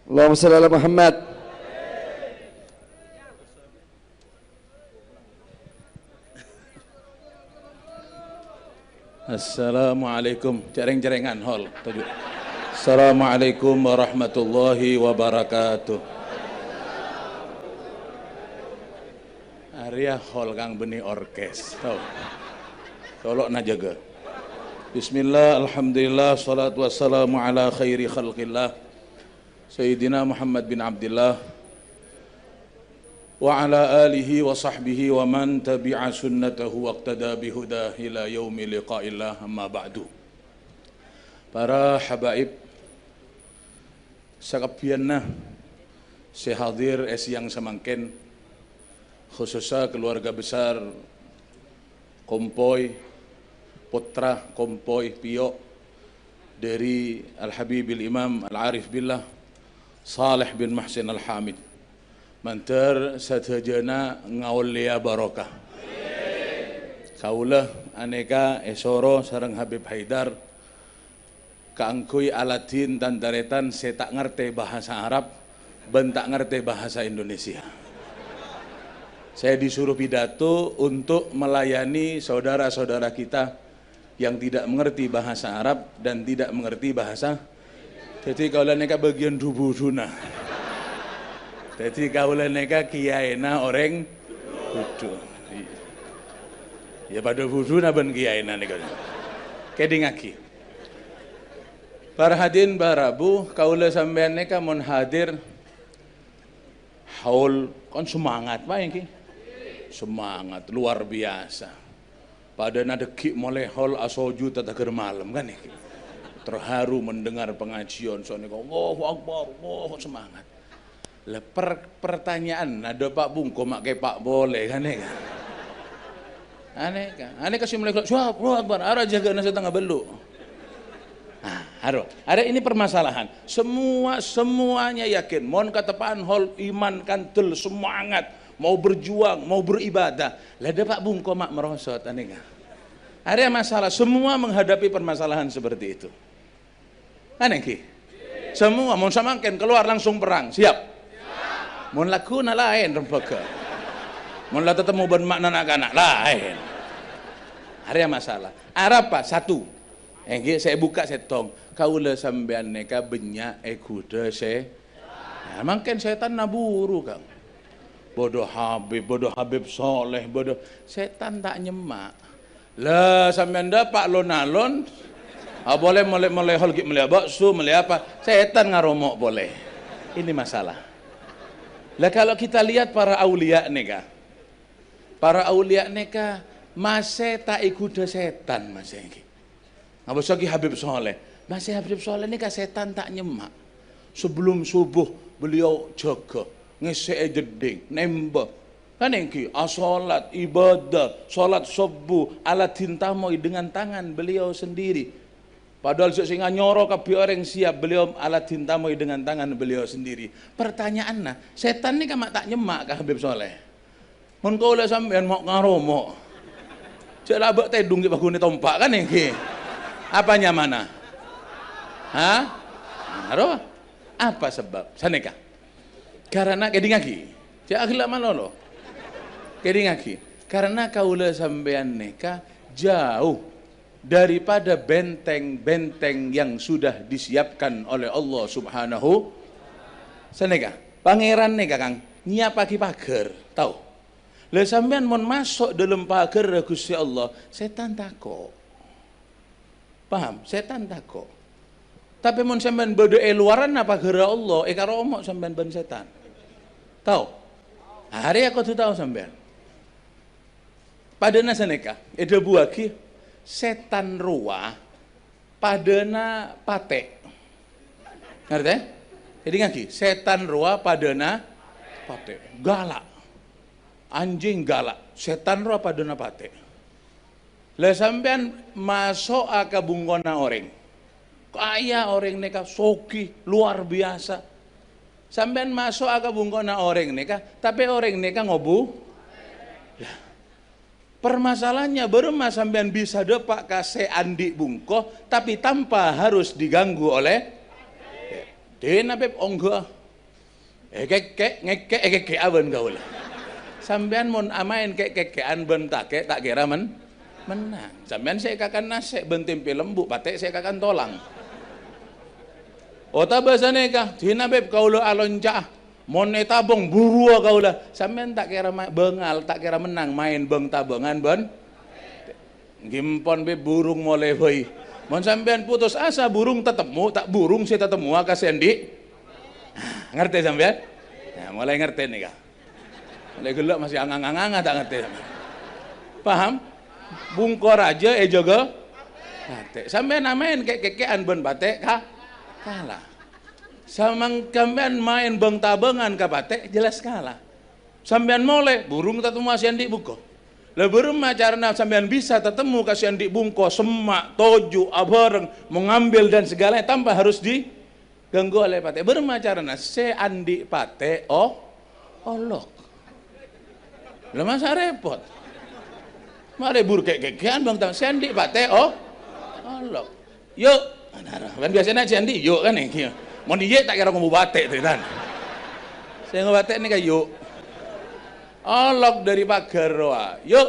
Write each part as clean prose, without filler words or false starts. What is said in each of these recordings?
Allahumma shalli ala Muhammad. Assalamualaikum, cereng-cerengan hol. Assalamualaikum warahmatullahi wabarakatuh. Arya hol kang beni orkes. Tolok na jaga. Bismillah, alhamdulillah, salatu wassalamu ala khairi khalqillah Sayyidina Muhammad bin Abdullah wa ala alihi wa sahbihi wa man tabi'a sunnatahu wa iqtada bihudah ila yaumi liqa'illah, amma ba'du. Para habaib sakabianna sehadir yang semangken, khususnya keluarga besar Kompoy putra Kompoy Pio dari Al-Habibil Imam Al-Arif Billah Saleh bin Mahsin Al-Hamid mantar sadajana ngaulia barokah kaulah aneka esoro sareng Habib Haidar kaangkuy Aladin dan daretan saya tak ngerti bahasa Arab ben tak ngerti bahasa Indonesia. Saya disuruh pidato untuk melayani saudara-saudara kita yang tidak mengerti bahasa Arab dan tidak mengerti bahasa. Jadi kaulah neka bagian dubuduna. Jadi kaulah neka kiyaina orang budu. Ya pada buduna ben kiyaina neka. Kedingaki. Para hadirin barabu, kaulah sampean neka mon hadir haul kon semangat Pak iki. Semangat luar biasa. Pada nadeki mulai hol asoju tataker malam kan iki. Terharu mendengar pengajian soalnya Allahu Akbar, Allahu semangat. Lah pertanyaan ada Pak Bungko mak ke Pak boleh kan ya. Aneh kan. Aneh kasih mulai jawab Allahu Akbar ara jaga nasi tengah belu. Nah, ada ini permasalahan. Semuanya yakin mon katepaan hol iman kantul semangat. Mau berjuang, mau beribadah. Lah ada Pak Bungko mak merosot aneh kan. Ada masalah, semua menghadapi permasalahan seperti itu. Aneh ki. Semua mau samangken keluar langsung perang, siap. Mau laku na lain rempaka. Mau lah tetap mau bermakna anak-anak lain. Ada masalah. Apa? Satu. Saya buka setong. Kaula sampean neka benya kuda saya. Nah, mangken setan naburu kang. Bodoh Habib Soleh, bodoh setan tak nyemak. Lah sampean dapat lon-alon, boleh mulai holgi mulai bakso, mulai apa? Setan ngaromok boleh. Ini masalah. Lah kalau kita lihat para aulia neka, masih tak ikut setan masih ini. Ngabosaki Habib Soleh, masih Habib Soleh neka setan tak nyemak. Sebelum subuh beliau jaga. Ngesek jeding, nembak kan engki asolat ibadah, solat subuh ala tintamoi dengan tangan beliau sendiri. Padahal sing nyoro kabeh orang siap beliau ala tintamoi dengan tangan beliau sendiri. Pertanyaannya, setan ini kan tak nyemak ka Habib Soleh. Mun kaula sampean mau ngaromo. Cek labak tedung ki bagune tompak kan engki. Apanya mana? Hah? Ngaroh? Apa sebab? Saneka. Karena kedingaki, cak akhila malolo. Kedingaki, karena kaula sampean neka jauh daripada benteng-benteng yang sudah disiapkan oleh Allah Subhanahu. Saneka, pangeran neka kang nyiapaki pagar, tahu? Lah sampean mon masuk dalam pagar Gusti Allah, setan takut. Paham? Setan takut. Tapi mon sampean berdoa luaran apa gara Allah, karo omok sampean ben setan. Tahu? Hari aku tuh tahu sampean. Padana saneka, ada buaki setan ruah padana pate. Ngerti? Jadi ngaki, setan ruah padana pate. Galak. Anjing galak, setan ruah padana pate. Lah sampean masuk aka bungkona orang. Kaya orang neka soki luar biasa. Sampean masuk aka bungkona orang neka, tapi orang neka ngobu. Lah. Permasalahannya baru mas sampean bisa depak kase andi bungko, tapi tanpa harus diganggu oleh. Den Habib ongga. ngekek aben gaul. Sampean mun amain kekekean ben tak kira menang. Sampean saya kakan nasi ben tempe lembu, patek saya kakan tolang. Ota bahasane kah? Dina beb kaula alonca. Mon tabong burua kaula. Sampean tak kira bengal, tak kira menang main beng tabongan ben. Gimpon beb burung mulai hoi. Mon sampean putus asa burung tetemu, tak burung saya tetemu ka sendi. Ngerti sampean? Nah, mulai ngerti nih kah? Mulai gelap masih angang-angang tak ngerti. Paham? Bungkor aja jaga batek. Sampai namain kekekean ben batek kalah. Samang kampean main beng tabengan ka batek jelas kalah. Sampean mulai burung tetemu asian di buko. Lah burung macarna sampean bisa tetemu kasihan di bungko semak toju abareng mengambil dan segalanya tanpa harus diganggu oleh batek. Burung macarna se andi batek olok. Lah masa repot. Mare bur kekekean bang tang sendi pate olok. Yuk, kan biasanya sendi yuk kan iki. Mau diye tak kira ngomong batek tuh kan. Saya ngobatek nih kayak yuk. Olok dari pagar roa. Yuk.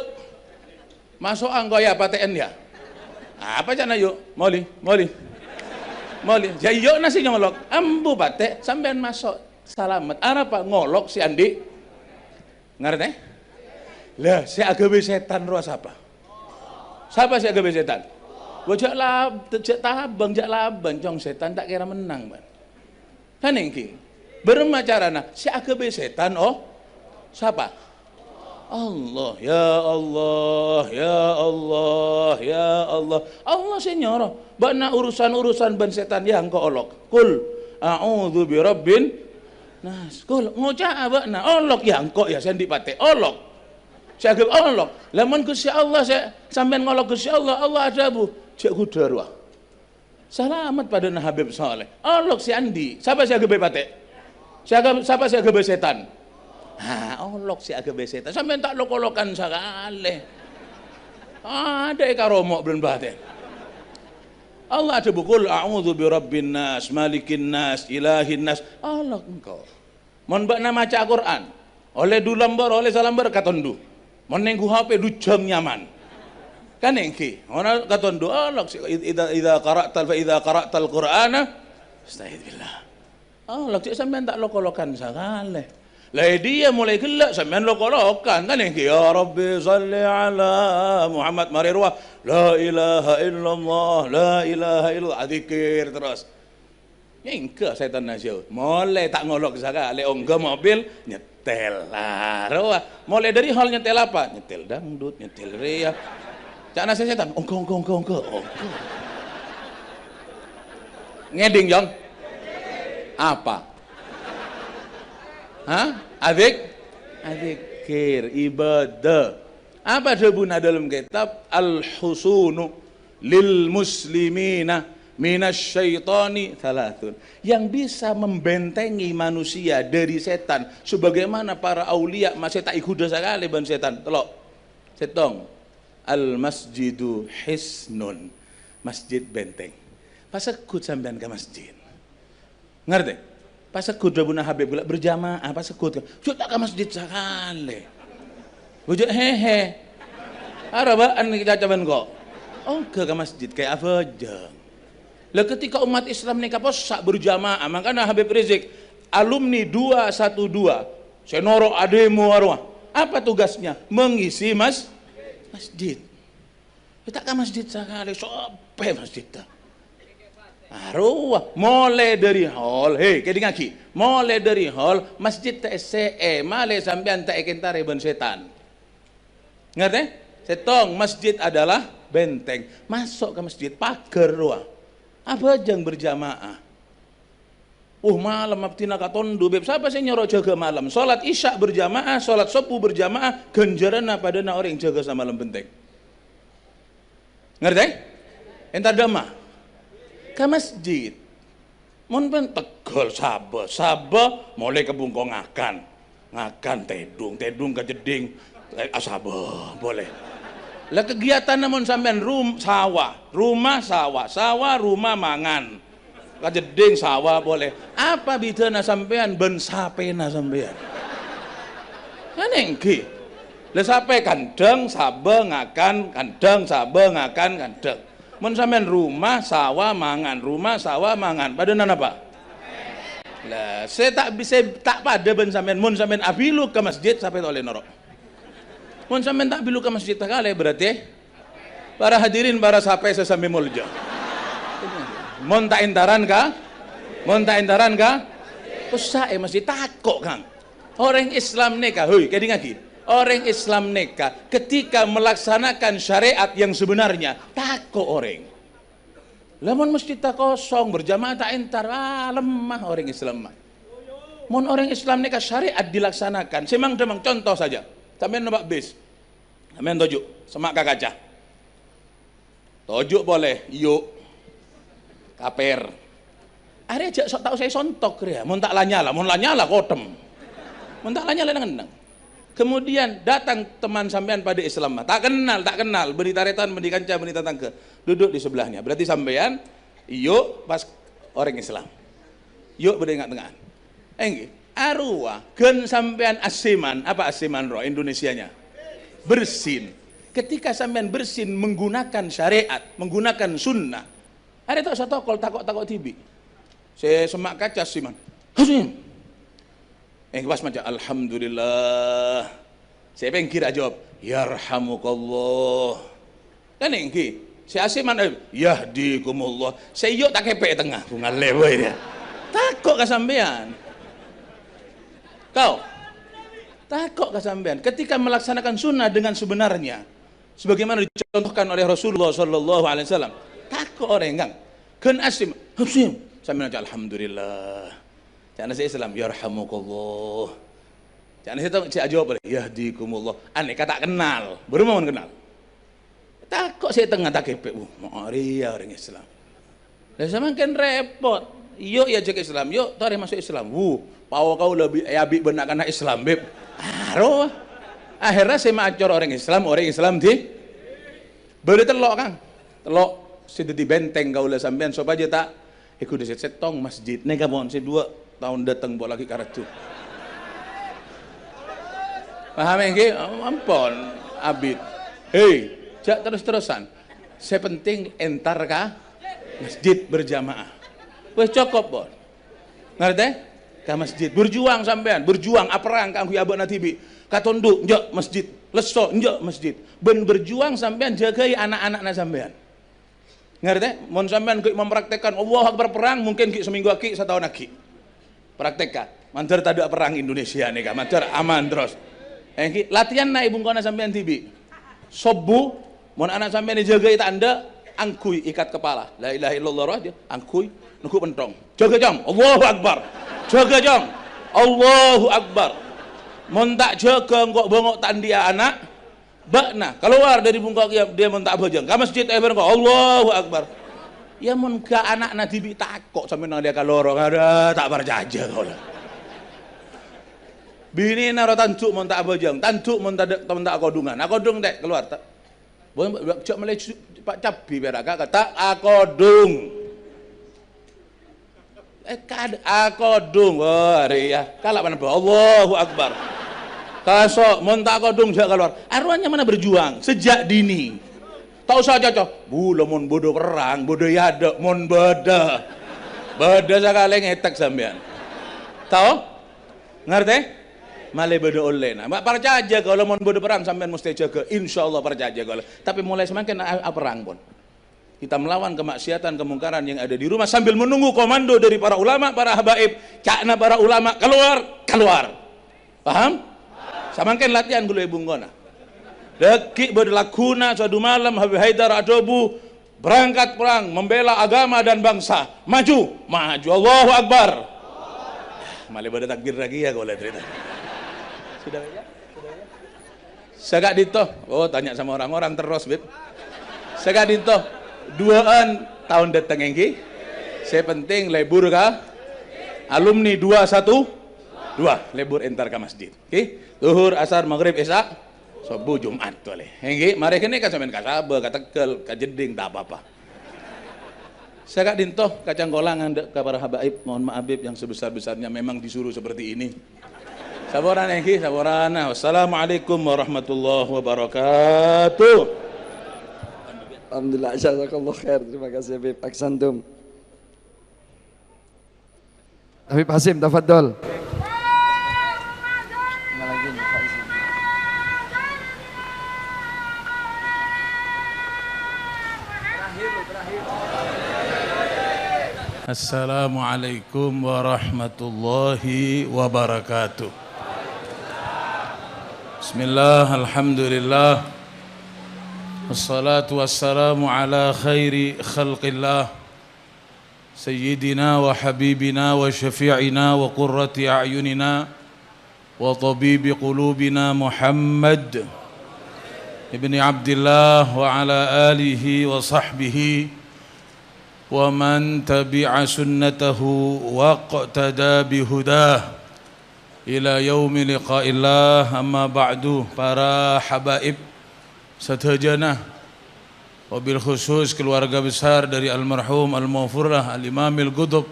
Masuk angko ya paten ya. Apa cana yuk? Moli. Ya yuk nasi nyolok. Ambu batek sampean masuk. Selamat. Apa ngolok si Andi? Ngerti? Lah, si agawe setan roa siapa? Siapa si agawe setan? Wajak tabang, jak laban, cong setan tak kira menang, ban. Kan engki. Bermacarana si agawe setan siapa? Allah, ya Allah, ya Allah, ya Allah. Allah sih nyoro. Bana urusan-urusan ban setan yang kau olok. Kul a'udzu birabbin nas. Kul ngocah bana olok yang kau ya sendi pate olok. Saya agak Allah, lamun Gusti Allah saya sampean ngolok Gusti Allah, Allah ada bu, cek kudarwa. Selamat pada Habib Saleh. Allah si Andi, siapa si agak bepate? Siapa si agak setan? Allah si agak setan. Sampean tak lokolokan sakale. Ada karomok belum bate. Allah ada bukul a'udzu birabbin nas, malikin nas, ilahin nas. Allah engkau. Mon bak nama maca Quran. Oleh dulambar, oleh salambar katondu. Menenggu HP du jam nyaman. Kan engki. Ona katon doa lak idza qara'tal Qur'ana astagfir billah. Lak sampean tak lokolokan sakale. Lah dia mulai gelak sampean lokolokan kan engki ya Rabbi shalli ala Muhammad marirwa la ilaha illallah la ilaha illallah dzikir terus. Engke setan nasyo. Mulai tak ngolok sakale ongga mobil nyetel lah, mulai dari hal nyetel apa? Nyetel dangdut, nyetel ria. Cak nasi setan, ongko. Ngeding Jong? Apa? Hah? Adzikir, ibadah. Apa sebutnya dalam kitab Al-Husunu lil Muslimina minasyaitani thalathun, yang bisa membentengi manusia dari setan sebagaimana para aulia masih tak ikuda sekali ban setan telok setong al masjidu hisnun, masjid benteng. Pasekut sampean ke masjid ngerti? Pasekut Rabuna Habib berjamaah pasekut sudah ke masjid sekali wujud hehe arabaan kita caban kok ke masjid kayak apa aja. Lah ketika umat Islam nikah posak berjamaah, makanya Habib Rizik alumni 212 senoro ademu arwah. Apa tugasnya? Mengisi masjid. Kita ke masjid sekali, sope masjid ta. Arwah mulai dari hall, kedingaki. Mulai dari hall masjid tak SCE, male sampean tak ekentare ben setan. Ngerti? Setong masjid adalah benteng. Masuk ke masjid pagar ruah. Apa jang berjamaah? Malam abtina katondu beb siapa sih nyoro jaga malam? Salat isya berjamaah, salat subuh berjamaah, ganjaran pada orang yang jaga sama malam benteng. Ngerti? Entar dama. Ke masjid. Mon pen tegol sabah mulai kebungkong ngakan tedung ke jeding asabah boleh. Lah kegiatan namun sampean rumah sawah, rumah mangan. kajeding sawah boleh. Apa bidana sampean ben sapena sampean? Kan engki. Lah sape kandang sabe ngakan kandang sabe ngakan kandang. Mun sampean rumah sawah mangan, rumah sawah mangan. Padanan apa? Lah saya tak bisa tak pada ben sampean mun sampean abilu ke masjid sampai oleh norok. Mun sampean tak bilu ke masjid tak kale berarti para hadirin para sape sesame mulja. Mun tak entaran ka? Mun tak entaran ka? Usahe masjid takok Kang. Orang Islam nikah, hoi, kadang lagi. Orang Islam nikah ketika melaksanakan syariat yang sebenarnya takok orang. Lamun masjid tak kosong berjamaah tak entar, lemah orang Islam mah. Mun orang Islam nikah syariat dilaksanakan, semang-demang contoh saja. Sampeyan numpak bis. Sampeyan tojuk, semak kaca. Tojuk boleh, yuk. Kaper. Are aja sok tahu saya sontok ya. Mun tak lanyala, mun lanyala kotem. Mun tak lanyala nang. Kemudian datang teman sampean pada Islam, tak kenal, beri taretan, beri kanca, beri tetangga, duduk di sebelahnya. Berarti sampean, yuk pas orang Islam, yuk berdengak-dengakan. Enggak, arwah, gen sampean asiman, apa asiman roh Indonesianya? Bersin. Ketika sampean bersin menggunakan syariat, menggunakan sunnah, ada tak satu kol takok tibi. Saya semak kaca asiman. Hasim. Pas macam alhamdulillah. Saya pengen kira jawab yarhamukallah. Kan engki. Si asiman yahdikumullah. Saya yuk tak kepek tengah bunga lewe dia. Takok ka sampean. Kau takok ka sampean ketika melaksanakan sunnah dengan sebenarnya sebagaimana dicontohkan oleh Rasulullah sallallahu alaihi wasallam. Takok orang Kang. Kan asim. Sampean alhamdulillah. Jangan saya Islam, yarhamukallah. Jangan saya tahu, saya jawab boleh, yahdikumullah. Aneh kata kenal, baru mau kenal. Tak kok saya tengah tak kepe, mari ya orang Islam. Dan sama kan repot. Yuk ya jaga Islam, yuk tarik masuk Islam. Pau kau lebih abi benak anak Islam, beb. Roh. Akhirnya saya macor orang Islam di. Baru telok Kang, telok sudah di benteng kau lah sampean, sob aja tak. Ikut di setong masjid, nega mohon saya 2 tahun datang buat lagi karatu. Paham enggak? Ampun, abid. Hei, jak terus-terusan. Saya penting entar ka masjid berjamaah. Wes cukup, Bon. Ngerti? Ka masjid berjuang sampean, berjuang aperang kang abad natibi. Katonduk njok masjid, leso njok masjid. Ben berjuang sampean jagai anak-anakna sampean. Ngerti? Mon sampean ki mempraktekkan Allah Akbar perang mungkin ki seminggu ki setahun lagi. Praktekkan. Mancar tadi perang Indonesia nih kan, mancar aman terus. Ki latihan naik bungkona sampean tibi. Sobu, mon anak sampean dijaga itu anda angkui ikat kepala. La ilaha illallah dia angkui nuku pentong. Jaga jong, Allahu Akbar. Jaga jong, Allahu Akbar. Mon tak jaga kok bongok tandia anak. Bakna keluar dari bungkok dia mon tak bojong. Ka masjid kok Allahu Akbar. Ya mun ka anak nadibi takok sampe nang dia kaloro ada tak percaya kau lah. Bini naro tancuk mon tak bojong, tancuk mon tak akodungan. Akodung dek keluar tak. Boleh cak mulai Pak Cabi beraka kata akodung. Akodung. Wah, ya. Kalak mana Allahu Akbar. Kasok mon tak akodung jak keluar. Arwahnya mana berjuang sejak dini. Tahu saja cocok, mon bodoh perang, bodoh yada, mon beda sekali ngetek sampean. Tahu? Ngerti? Malai bodoh oleh. Nah, percaya kalau mon bodoh perang sampean mesti jaga. Insya Allah percaya kalau. Tapi mulai semakin perang pun. Kita melawan kemaksiatan, kemungkaran yang ada di rumah sambil menunggu komando dari para ulama, para habaib, karena para ulama keluar. Paham? Samakan latihan dulu ibu ngona. Deki berlakuna suatu malam Habib Haidar Adobu berangkat perang membela agama dan bangsa. Maju Allahu Akbar. Malah pada takbir lagi ya kalau cerita. Sudah ya? Sagak dito. Oh tanya sama orang-orang terus beb. Sagak dito. 2an tahun datang engki. Saya penting lebur ka alumni 212 lebur entar ka masjid. Oke? Zuhur, asar, maghrib, isya. Subuh Jumat boleh. Enggi, mari kene kan sampean kasaba, ka Tegal, ka Jeding tak apa-apa. Saya kak dintoh kacang kolang anda ke para habaib, mohon maaf Habib yang sebesar-besarnya memang disuruh seperti ini. Saboran engki, saboran. Wassalamualaikum warahmatullahi wabarakatuh. Alhamdulillah, jazakallah khair. Terima kasih Habib Aksantum. Habib Hasim, tafadhol. Assalamualaikum warahmatullahi wabarakatuh. Bismillah, alhamdulillah, wassalatu wassalamu ala khairi khalqillah, sayyidina wa habibina wa syafi'ina wa qurrati a'yunina wa tabibi qulubina Muhammad ibni Abdillah wa ala alihi wa sahbihi wa man tabi'a sunnatahu wa qtada bihudah ila yaumi liqa'illah. Amma ba'du, para habaib sedherjana, wabil khusus keluarga besar dari almarhum al-maghfurlah al-imamil Qutb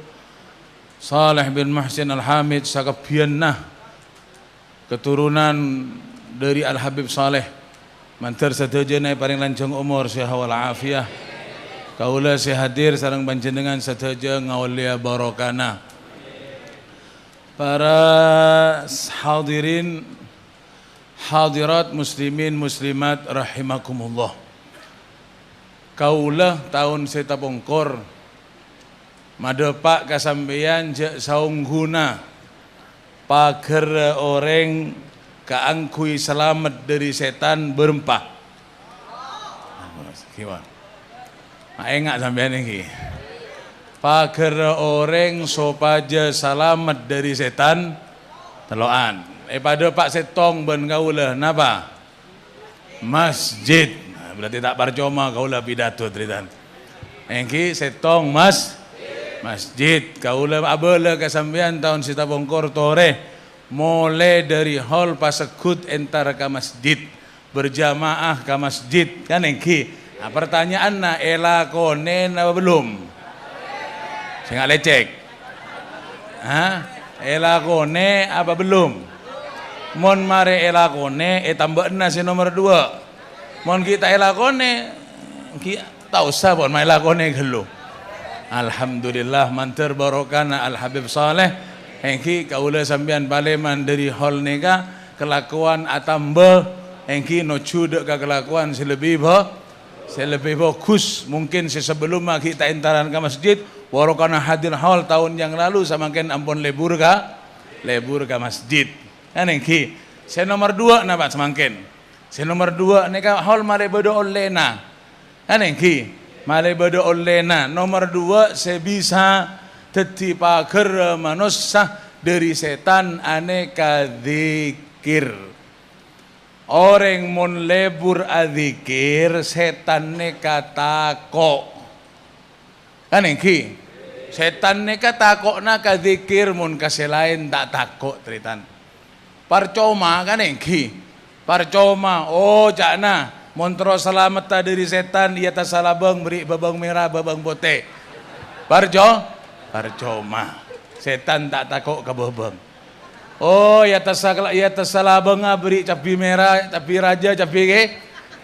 Saleh bin Muhsin al-Hamid sakabianna, keturunan dari Al-Habib Saleh mantar sedherjana paring lanjang umur sehat wal afiah. Kaula hadir sareng panjenengan sadaya ngaulia barokana. Para hadirin hadirat muslimin muslimat rahimakumullah. Kaula tahun seta pongkor madepak kasampeyan je saungguna pager orang kaangkui selamat dari setan berempah. Gimana? Enggak sampean iki. Pager orang sopaja selamat dari setan teloan. Pada Pak Setong ben kaula napa? Masjid. Nah, berarti tak percuma kaula pidato tritan. Engki setong masjid. Kaula abele ka sampean tahun sita bongkor tore mulai dari hall pasekut entar ka masjid berjamaah ka masjid kan engki. Nah, pertanyaan elakone apa belum? Saya nggak lecek. Elakone apa belum? Mon mare elakone, tambahna si nomor 2. Mon kita elakone, kita tahu sabon ma elakone gelo. Alhamdulillah manter barokana Al Habib Saleh. Engki kaula sampean paleman dari hall nega kelakuan atamba, engki no cudek ke kelakuan selebih bagus mungkin sebelum kita entaran ke masjid warokana hadir hall tahun yang lalu samakin ampun lebur ke masjid kan engki. Saya nomor 2 napa semakin saya nomor 2 neka hall male bodo olena kan engki male bodo olena. Nomor 2 saya bisa teti pager manusia dari setan aneka zikir. Orang mon lebur adzikir setan neka tako kan engki setan neka tako na ka zikir mon kaselain tak tako tritan parcoma kan engki parcoma. Oh jakna montro selamat ta dari setan ia ta salabang beri babang merah babang bote parcoma setan tak tako ka babang. Oh ya tersalah benga beri capi merah capi raja capi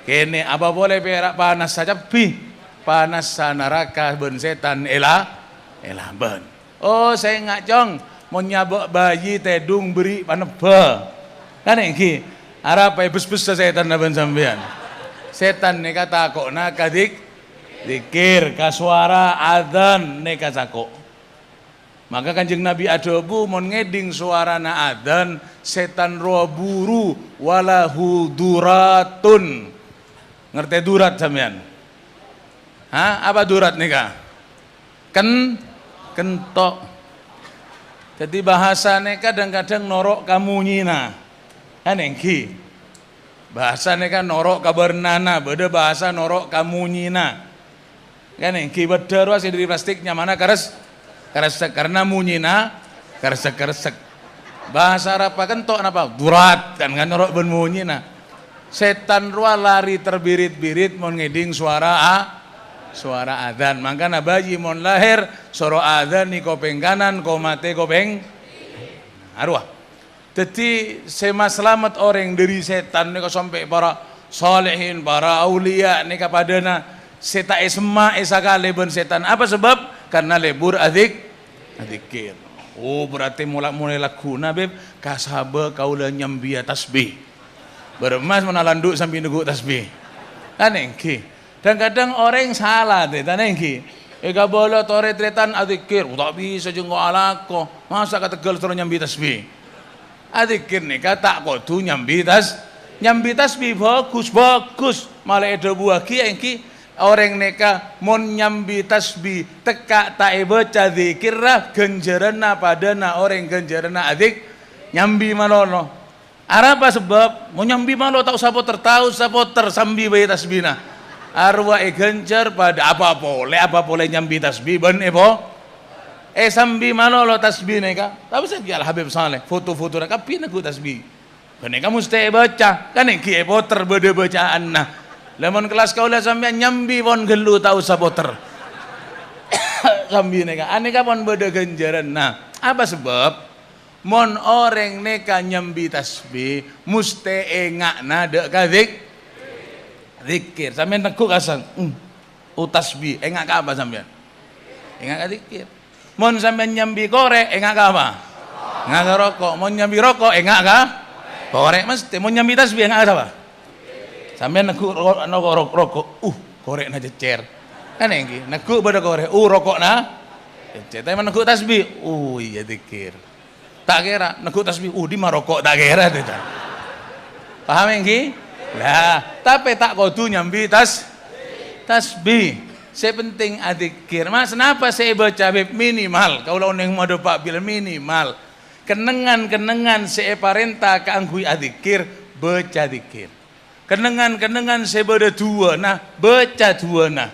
kene apa boleh perak panas saja capi panas neraka ben setan elah ben. Oh saya nggak cong mau nyabak bayi tedung beri paneba kan engki arep bes-bes setan ben sampean. Setan nek kata kok na kadik zikir kasuara adzan nek kasako. Maka Kanjeng Nabi adobu mon ngeding suarana adzan setan roh buru walahu duratun. Ngerti durat sampean? Apa durat nika? Kentok. Jadi bahasane kadang-kadang norok kamunyina. Kan engki. Bahasane kan norok kabernana, beda bahasa norok kamunyina. Kan engki beda ruas dari plastiknya mana karesek karena munyina karesek. Bahasa Arab kentok napa? Durat kan norok ben munyina. Setan ruah lari terbirit-birit mon ngeding suara suara adzan. Mangkana bayi mon lahir suara adzan ni kopeng kanan, ko mate kopeng arwah. Jadi sema selamat orang dari setan ni sampai para salihin, para aulia ni kapadana seta esma esakale ben setan. Apa sebab? Karena lebur adzikir. Oh berarti mulai lakuna beb kasaba kaula nyambia tasbih. Beremas menalanduk sambil nunggu tasbih. Kan engki. Dan kadang orang salah deh, tan engki. Ega bola tore tretan adzikir, tak bisa jeung alako. Masa kategel terus nyambi tasbih. Adzikir nih kata kudu nyambi tasbih bagus. Malah ada buah ki engki orang neka mon nyambi tasbih teka tae baca zikir lah genjerena padana orang genjerena adik nyambi malono. Arapa sebab mau nyambi malo tak usah tahu sapoter sambi bayi tasbihna. Arwah gencer pada apa boleh nyambi tasbih ben epo. Sambi malo lo tasbih neka. Tapi saya Habib Saleh foto-foto neka pina ku tasbih. Ben neka mesti baca kan iki epoter bede bacaan nah. Lemon kelas kau lah sampai nyambi pon gelu tak usah poter. Sambi neka aneka pon bede genjeran. Nah, apa sebab? Mon orang neka nyambi tasbih muste engak nada kadik zikir sampean tekuk kasan tasbih engak ka apa sampean engak ka zikir. Mon sampean nyambi korek engak ka apa engak ka rokok. Mon nyambi rokok engak ka korek mesti. Mon nyambi tasbih engak ka apa sampean nekuk rokok korek na jecer kan engki nekuk beda korek rokok na jecer tapi nekuk tasbih iya zikir. Tak kira nekuk tasbih di marokok tak kira itu. Paham engki? Lah, tapi tak kudu nyambi tasbih. Saya penting adzikir. Mas, kenapa saya baca minimal? Kalau neng mau pak bil minimal. Kenengan saya parenta keanggui adzikir baca dzikir. Kenengan saya beda dua nah baca dua nah.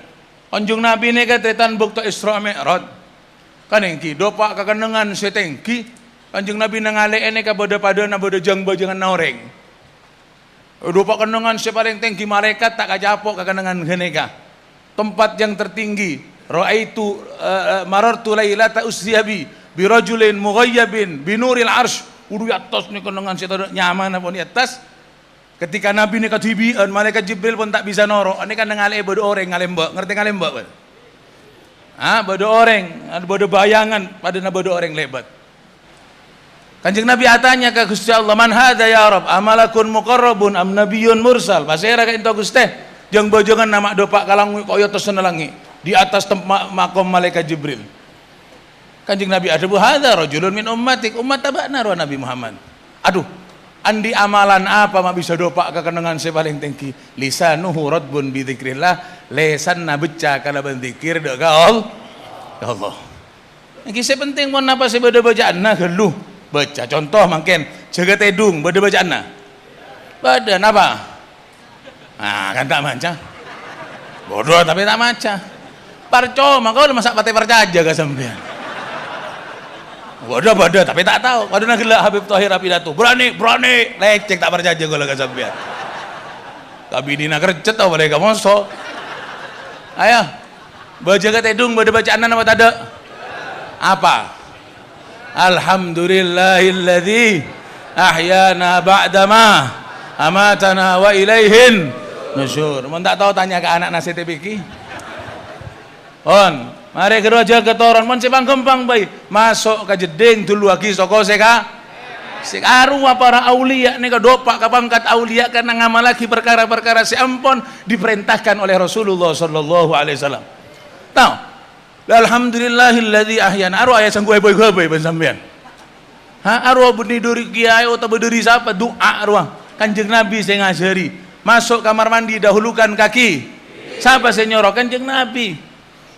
Onjung Nabi ni katretan bukta Isra Mi'raj. Kan engki dopak kekenengan saya tengki. Kanjeng Nabi nangale ene ka bada padana bada jang bajangan noreng. Rupa kenangan sepaling tinggi malaikat tak kajapok ka kenangan geneka. Tempat yang tertinggi. Ra'aitu marartu lailata usriyabi bi rajulin mughayyabin bi nuril arsy. Udu atas ni kenangan setan nyaman apa ni atas. Ketika Nabi ni katibian malaikat Jibril pun tak bisa noro. Ane kan nangale bada orang ngalembak. Ngerti ngalembak kan? Bada orang, bada bayangan padana bada orang lebat. Kanjeng Nabi atanya ke Gusti Allah, "Man hadza ya Rabb? Amalakun muqarrabun am nabiyyun mursal?" Pasera ka ento Gusti, jeung bojongan nama dopak kalang koyo tos nelangi di atas makom malaikat Jibril. Kanjeng Nabi ada bu hadza rajulun min ummatik, umat tabana ro Nabi Muhammad. Aduh, andi amalan apa mak bisa dopak kekenangan saya paling tinggi? Lisanuhu radbun bi dzikrillah, lesanna beca kana ben zikir dek Allah. Iki penting mun apa saya beda bacaan nah geluh. Baca contoh mungkin jaga tedung beda bacaan nah badan apa kan tak maca bodoh tapi tak maca parco maka masak pate percaja ke sampean bodoh tapi tak tahu padahal gelak Habib Tahir Rapidato berani lecek tak percaja kalau ke sampean tapi dina kerjet tau mereka moso ayah baca tedung beda bacaan apa tak ada apa Alhamdulillahilladzi ahyana ba'dama amatana wa ilaihin nusyur. Mun tak tahu tanya ke anak nasi TPK. Mari kedua jaga toron mun sepang kempang bae. Masuk ke jeding dulu lagi soko seka. Sik arwah para aulia nika dopak ka pangkat aulia kana ngamal lagi perkara-perkara si ampun diperintahkan oleh Rasulullah sallallahu alaihi wasallam. Tahu? Alhamdulillahilladzi ahyana arwah aya sanggup boy-boy ben sampean. Arwah beni duri kiai atau berdiri siapa doa arwah. Kanjeng Nabi saya ngajari. Masuk kamar mandi dahulukan kaki. Siapa saya nyoro Kanjeng Nabi.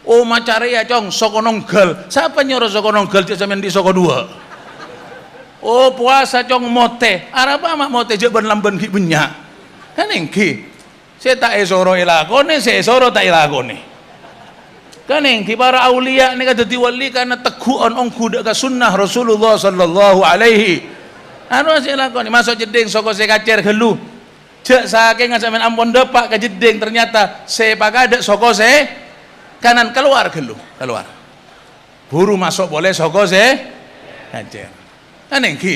Oh macare ya cong soko nonggal. Siapa nyoro soko nonggal sampean di soko dua. Oh puasa cong mote. Arapa mak mote je ben lamben ki benyak. Kan engki. Saya tak esoro ilakone, saya esoro tak ilakone. Kaneng ki para aulia ni kata diwali karena teguhan ongku dek sunnah Rasulullah sallallahu alaihi. Anu sing lakoni masuk jeding soko se kacer gelu. Jek saking sampean ampun depak ke jeding ternyata se pakadek soko se kanan keluar gelu, keluar. Buru masuk boleh soko kacer. Aneh ki.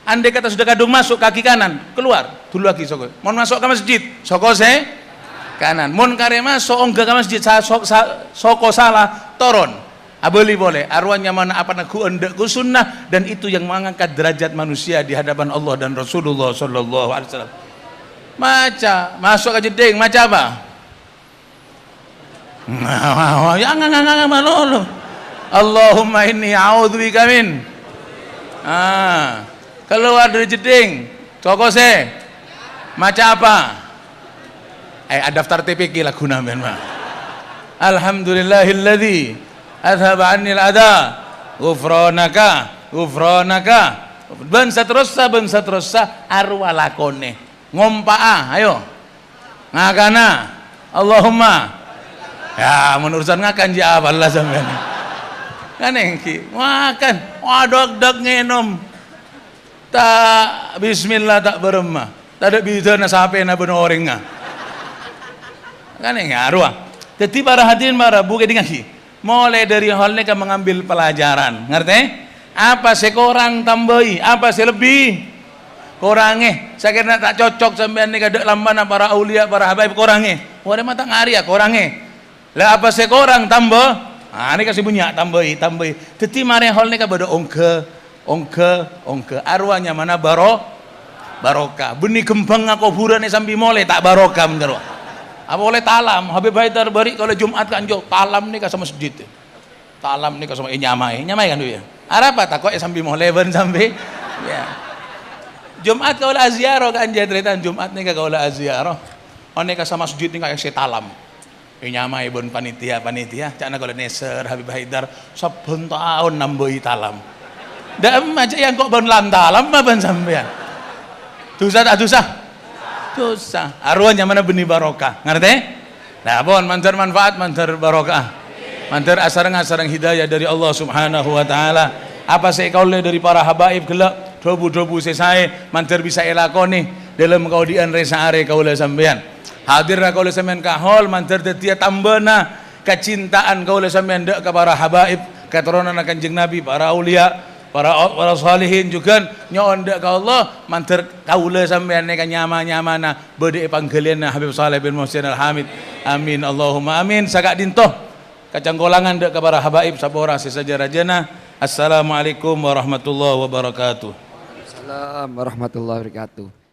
Andai kata sudah kadung masuk kaki kanan, keluar dulu lagi soko. Mau masuk ke masjid, soko kanan. Mau kare masuk ongga ke masjid, soko salah, turun. Abeli boleh. Arwahnya mana apa naku endekku sunnah, dan itu yang mengangkat derajat manusia di hadapan Allah dan Rasulullah sallallahu alaihi wasallam. Maca, masuk ke jeding, maca apa? Ya enggak malolo. Allahumma inni a'udzubika min. Keluar dari jeding, cokose. Maca apa? Daftar TPQ lagu namen mah. Alhamdulillahilladzi adhaba 'annil adha ghufranaka ben satrosa arwah lakone ngompaa ayo ngakana Allahumma ya menurusan ngakan ya Allah sampean kan engki makan wadok ngenom tak bismillah tak beremah tak ada bidana sampai na benoreng kan engki arwah. Jadi para hadirin para bukan dengan mulai dari hal ini kan mengambil pelajaran, ngerti? Apa sekurang tambahi, apa lebih kurangnya. Saya kira tak cocok sampean ni kada lambana para aulia, para habaib kurangnya. Wah mata ngari ya kurangnya. Lah apa sekurang tambah? Ini kasih bunyi tambahi. Jadi mari hal ini kan pada ongke. Arwahnya mana barokah. Benih kembang kuburan ni sambil mulai tak barokah menurut. Apa boleh talam Habib Haidar bari kalau Jumat kan jo talam nih sama masjid talam nih sama nyamai kan tu ya apa tak kok sambil mau leban sampai ya Jumat kau lah ziarah kan jadretan Jumat nih kau lah ziarah onek sama masjid nih kayak talam nyamai bon panitia cakna kau neser Habib Haidar saben tahun nambahi talam dah aja yang kok bon lantalam apa sampean dosa tak dosa arwahnya mana benih barokah ngerti? Nah bon mantar manfaat mantar barokah mantar asarang hidayah dari Allah subhanahu wa ta'ala apa saya kaulnya dari para habaib gelap dobu sesai mantar bisa elakoni dalam kaudian resa are kaula sampean hadirna kaula sampean kahol mantar tetia tambana kecintaan kaula sampean dek ke para habaib keturunan Kanjeng Nabi para aulia para salihin juga nyon dek ka Allah mantar kaula sampean kan nyama-nyamana bede panggalianna Habib Saleh bin Muhsin Al-Hamid amin Allahumma amin sagak dintoh kacangkolangan dek ka para habaib sabora sesajarajana. Assalamualaikum warahmatullahi wabarakatuh. Assalamualaikum warahmatullahi wabarakatuh.